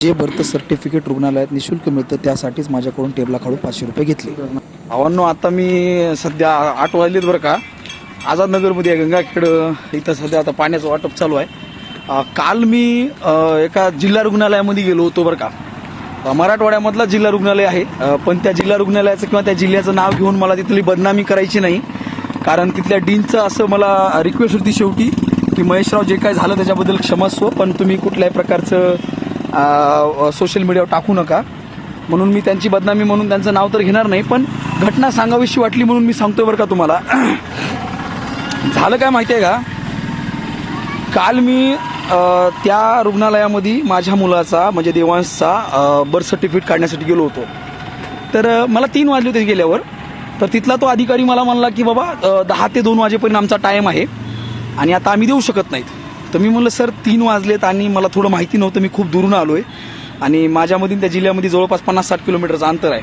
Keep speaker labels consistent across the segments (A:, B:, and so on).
A: जे birth certificate रुग्णालयात निशुल्क मिळतं त्यासाठीच माझ्याकडून टेबलाखालून 500 रुपये घेतले.
B: भावांनो, आता मी सध्या 8 वाजलेत बरं का. आझादनगरमध्ये आहे, गंगाखेड इथं सध्या आता पाण्याचं वाटप चालू आहे. काल मी एका जिल्हा रुग्णालयामध्ये गेलो होतो बरं का. मराठवाड्यामधला जिल्हा रुग्णालय आहे, पण त्या जिल्हा रुग्णालयाचं किंवा त्या जिल्ह्याचं नाव घेऊन मला तिथली बदनामी करायची नाही. कारण तिथल्या डीनचं असं मला रिक्वेस्ट होती शेवटी की महेशराव, जे काय झालं त्याच्याबद्दल क्षमस्व, पण तुम्ही कुठल्याही प्रकारचं सोशल मीडियावर टाकू नका. म्हणून मी त्यांची बदनामी म्हणून त्यांचं नाव तर घेणार नाही, पण घटना सांगावीशी वाटली म्हणून मी सांगतोय बरं का तुम्हाला. झालं काय माहिती आहे का, काल मी त्या रुग्णालयामध्ये माझ्या मुलाचा म्हणजे देवांशचा बर्थ सर्टिफिकेट काढण्यासाठी गेलो होतो. तर मला 3 वाजले होते गेल्यावर. तर तिथला तो अधिकारी मला म्हणला की बाबा 10 ते 2 वाजेपर्यंत आमचा टाईम आहे आणि आता आम्ही देऊ शकत नाहीत. तर मी म्हणलं सर 3 वाजलेत आणि मला थोडं माहिती नव्हतं, मी खूप दुरून आलो आहे आणि माझ्यामधून त्या जिल्ह्यामध्ये जवळपास 50-60 किलोमीटरचं अंतर आहे.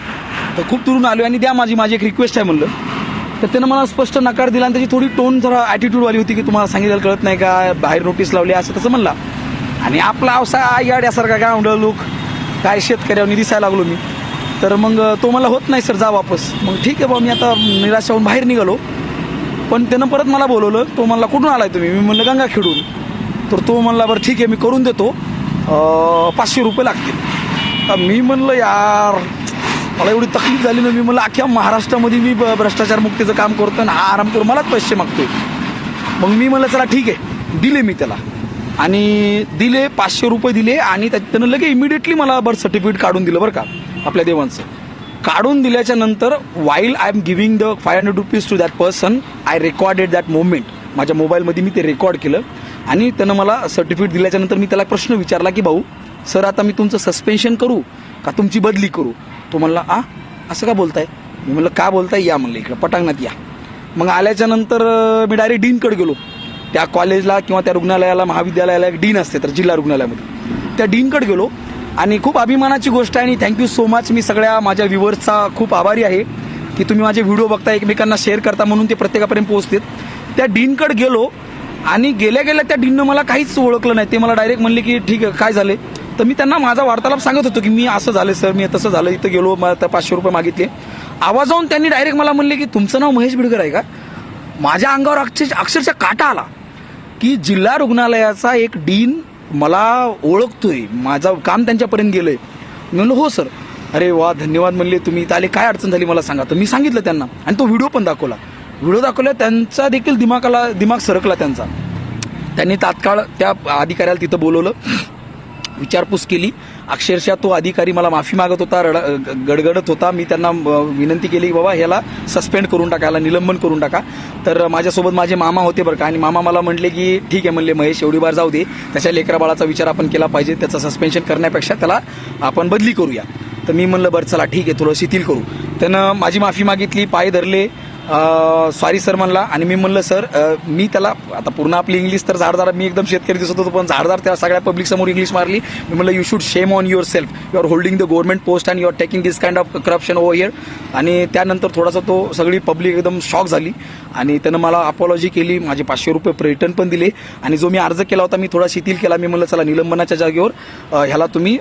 B: तर खूप दुरून आलो आणि द्या, माझी एक रिक्वेस्ट आहे म्हणलं. तर त्यानं मला स्पष्ट नकार दिला आणि त्याची थोडी टोन जरा ॲटिट्यूडवाली होती की तुम्हाला सांगितलं कळत नाही का, बाहेर नोटीस लावली असं तसं म्हणला. आणि आपला अवसा याड्यासारखा काय म्हणलं लोक काय शेतकऱ्यावर दिसायला लागलो मी. तर मग तो मला होत नाही सर, जा वापस. मग ठीक आहे बा, मी आता निराशा होऊन बाहेर निघालो. पण त्यानं परत मला बोलवलं. तो म्हणला कुठून आलाय तुम्ही? मी म्हणलं गंगाखेडून. तर तो म्हणला बरं ठीक आहे मी करून देतो, 500 रुपये लागतील. तर मी म्हणलं यार, मला एवढी तकलीफ झाली ना. मी म्हणलं अख्ख्या महाराष्ट्रामध्ये मी भ्रष्टाचार मुक्तीचं काम करतो आणि आराम करून मलाच पैसे मागतोय. मग मी म्हणलं चला ठीक आहे, दिले मी त्याला आणि दिले 500 रुपये दिले आणि त्यानं लगेच इमिडिएटली मला बर्थ सर्टिफिकेट काढून दिलं बरं का आपल्या देवांचं. काढून दिल्याच्या नंतर while I am giving the 500 rupees to that person, I recorded that moment. माझ्या मोबाईलमध्ये मी ते रेकॉर्ड केलं आणि त्यानं मला सर्टिफिकेट दिल्याच्या नंतर मी त्याला प्रश्न विचारला की भाऊ सर, आता मी तुमचं सस्पेन्शन करू का तुमची बदली करू? तो म्हणला असं का बोलताय? मी म्हणलं का बोलताय, या म्हणलं इकडं पटांगणात या. मग आल्याच्या नंतर मी डायरेक्ट डीनकडे गेलो. त्या कॉलेजला किंवा त्या रुग्णालयाला महाविद्यालयाला एक डीन असते, तर जिल्हा रुग्णालयामध्ये त्या डीनकडे गेलो आणि खूप अभिमानाची गोष्ट आहे आणि थँक्यू सो मच. मी सगळ्या माझ्या व्ह्युअर्सचा खूप आभारी आहे की तुम्ही माझे व्हिडिओ बघता, एकमेकांना शेअर करता म्हणून ते प्रत्येकापर्यंत पोहोचतात. त्या डीनकडे गेलो आणि गेल्या त्या डीननं मला काहीच ओळखलं नाही. ते मला डायरेक्ट म्हणले की ठीक आहे काय झाले. तर मी त्यांना माझा वार्तालाप सांगत होतो की मी असं झालं सर, मी तसं झालं, इथं गेलो, मला 500 रुपये मागितले. आवाजावून त्यांनी डायरेक्ट मला म्हणले की तुमचं नाव महेश बिडकर आहे का? माझ्या अंगावर अक्षरशः काटा आला की जिल्हा रुग्णालयाचा एक डीन मला ओळखतोय, माझं काम त्यांच्यापर्यंत गेलंय. मी म्हणलं हो सर. अरे वा, धन्यवाद म्हणले, तुम्ही इथं आले, काय अडचण झाली मला सांगा. तर मी सांगितलं त्यांना आणि तो व्हिडिओ पण दाखवला. व्हिडिओ दाखवला, त्यांचा देखील दिमाग सरकला त्यांचा. त्यांनी तात्काळ त्या अधिकाऱ्याला तिथं बोलवलं, विचारपूस केली. अक्षरशः तो अधिकारी मला माफी मागत होता, गडगडत होता. मी त्यांना विनंती केली की बाबा ह्याला सस्पेंड करून टाका, ह्याला निलंबन करून टाका. तर माझ्यासोबत माझे मामा होते बरं का, आणि मामा मला म्हटले की ठीक आहे म्हणले महेश, एवढी बार जाऊ दे, त्याच्या लेकराबाळाचा विचार आपण केला पाहिजे, त्याचं सस्पेन्शन करण्यापेक्षा त्याला आपण बदली करूया. तर मी म्हणलं बरं चला ठीक आहे, थोडं शिथिल करू. त्यानं माझी माफी मागितली, पाय धरले, सॉरी सर म्हणला. आणि मी म्हणलं सर, मी त्याला आता पूर्ण आपली इंग्लिश तर झाडदार, मी एकदम शेतकरी दिसत होतो पण झाडदार त्या सगळ्या पब्लिक समोर इंग्लिश मारली. मी म्हणलं you should shame on yourself, you are holding the government post and you are taking this kind of corruption over here. आणि त्यानंतर थोडासा तो सगळी पब्लिक एकदम शॉक झाली आणि त्यानं मला अपॉलॉजी केली, माझे 500 रुपये रिटर्न पण दिले आणि जो मी अर्ज केला होता मी थोडा शिथिल केला. मी म्हणलं चला निलंबनाच्या जागेवर ह्याला तुम्ही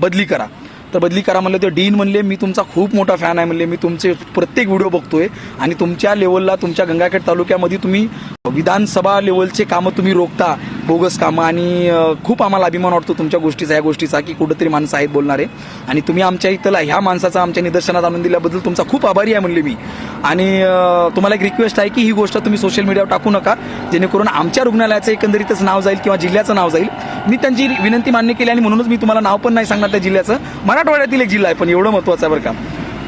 B: बदली करा. तर बदली करा म्हणलं. ते डीन म्हणले मी तुमचा खूप मोठा फॅन आहे म्हणले, मी तुमचे प्रत्येक व्हिडिओ बघतोय आणि तुमच्या लेवलला, तुमच्या गंगाखेड तालुक्यामध्ये तुम्ही विधानसभा लेवलचे कामं तुम्ही रोखता, बोगस कामं, आणि खूप आम्हाला अभिमान वाटतो तुमच्या गोष्टीचा, या गोष्टीचा की कुठंतरी माणसं आहेत बोलणारे, आणि तुम्ही आमच्या इथला ह्या माणसाचा आमच्या निदर्शनात आणून दिल्याबद्दल तुमचा खूप आभारी आहे म्हणले मी. आणि तुम्हाला एक रिक्वेस्ट आहे की ही गोष्ट तुम्ही सोशल मीडियावर टाकू नका, जेणेकरून आमच्या रुग्णालयाचं एकंदरीतच नाव जाईल किंवा जिल्ह्याचं नाव जाईल. मी त्यांची विनंती मान्य केली आणि म्हणूनच मी तुम्हाला नाव पण नाही सांगणार त्या जिल्ह्याचं. मराठवाड्यातील एक जिल्हा आहे पण एवढं महत्त्वाचं आहे बरं का.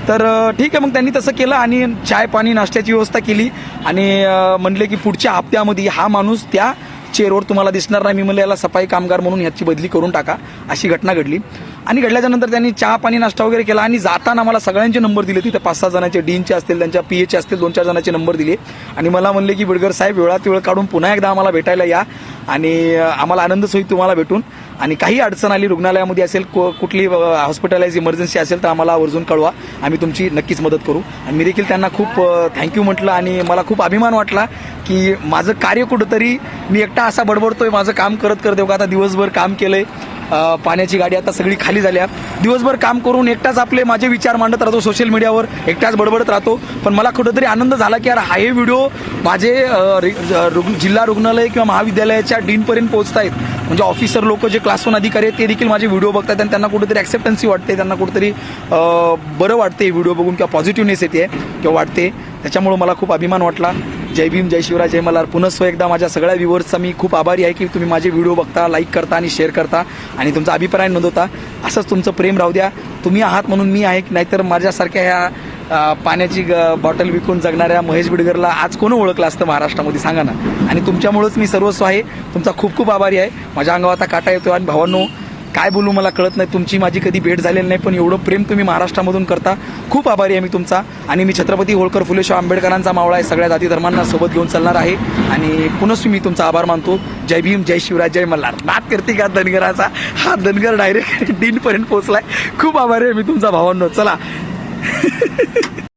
B: तर ठीक आहे, मग त्यांनी तसं केलं आणि चाय पाणी नाश्त्याची व्यवस्था केली आणि म्हणले की पुढच्या हप्त्यामध्ये हा माणूस त्या चेअरवर तुम्हाला दिसणार नाही. मी म्हणलं याला सफाई कामगार म्हणून ह्याची बदली करून टाका. अशी घटना घडली आणि घडल्याच्या नंतर त्यांनी चहा पाणी नाश्ता वगैरे केला आणि जाताना मला सगळ्यांचे नंबर दिले. तिथे 5-6 जणांचे डीनचे असतील, त्यांच्या पीएचे असतील, 2-4 जणांचे नंबर दिले आणि मला म्हणले की बिडकर साहेब वेळात वेळ काढून पुन्हा एकदा आम्हाला भेटायला या आणि आम्हाला आनंदच होईल तुम्हाला भेटून. आणि काही अडचण आली रुग्णालयामध्ये असेल, कुठली हॉस्पिटलाइज इमर्जन्सी असेल तर आम्हाला आवर्जून कळवा, आम्ही तुमची नक्कीच मदत करू. आणि मी देखील त्यांना खूप थँक्यू म्हटलं आणि मला खूप अभिमान वाटला की माझं कार्य कुठंतरी मी एकटा असा बडबडतोय, माझं काम करत करत आता दिवसभर काम केलंय पाण्याची गाडी आता सगळी खाली झाल्या. दिवसभर काम करून एकटाच आपले माझे विचार मांडत राहतो सोशल मीडियावर, एकटाच बडबडत राहतो. पण मला कुठंतरी आनंद झाला की यार हा हे व्हिडिओ माझे जिल्हा रुग्णालय किंवा महाविद्यालयाच्या डीनपर्यंत पोहोचत आहेत. म्हणजे ऑफिसर लोक जे क्लास 1 अधिकारी आहेत ते देखील माझे व्हिडिओ बघतात आणि त्यांना कुठेतरी ॲक्सेप्टन्सी वाटते, त्यांना कुठेतरी बरं वाटते व्हिडिओ बघून किंवा पॉझिटिव्हनेस येते किंवा वाटते. त्याच्यामुळं मला खूप अभिमान वाटला. जय भीम, जय शिवराय, जय मल्हार. पुनः एकदा माझ्या सगळ्या व्ह्युअर्सचा मी खूप आभारी आहे की तुम्ही माझे व्हिडिओ बघता, लाईक करता आणि शेअर करता आणि तुमचा अभिप्राय नोंदवता. असंच तुमचं प्रेम राहू द्या. तुम्ही आहात म्हणून मी आहे, नाहीतर माझ्यासारख्या ह्या पाण्याची बॉटल विकून जगणाऱ्या महेश बिडगरला आज कोण ओळखलं असतं महाराष्ट्रामध्ये, सांगा ना. आणि तुमच्यामुळंच मी सर्वस्व आहे. तुमचा खूप खूप आभारी आहे. माझ्या अंगावर आता काटा येतो आणि भावांनो काय बोलू मला कळत नाही. तुमची माझी कधी भेट झालेली नाही, पण एवढं प्रेम तुम्ही महाराष्ट्रामधून करता. खूप आभारी आहे मी तुमचा. आणि मी छत्रपती होळकर फुले शाहू आंबेडकरांचा मावळा आहे. सगळ्या जाती धर्मांना सोबत घेऊन चालणार आहे आणि पुनः मी तुमचा आभार मानतो. जय भीम, जय शिवराय, जय मल्हार. नाद करते का धनगराचा? हा धनगर डायरेक्ट डीनपर्यंत पोहोचलाय. खूप आभारी आहे मी तुमचा भावांनो. चला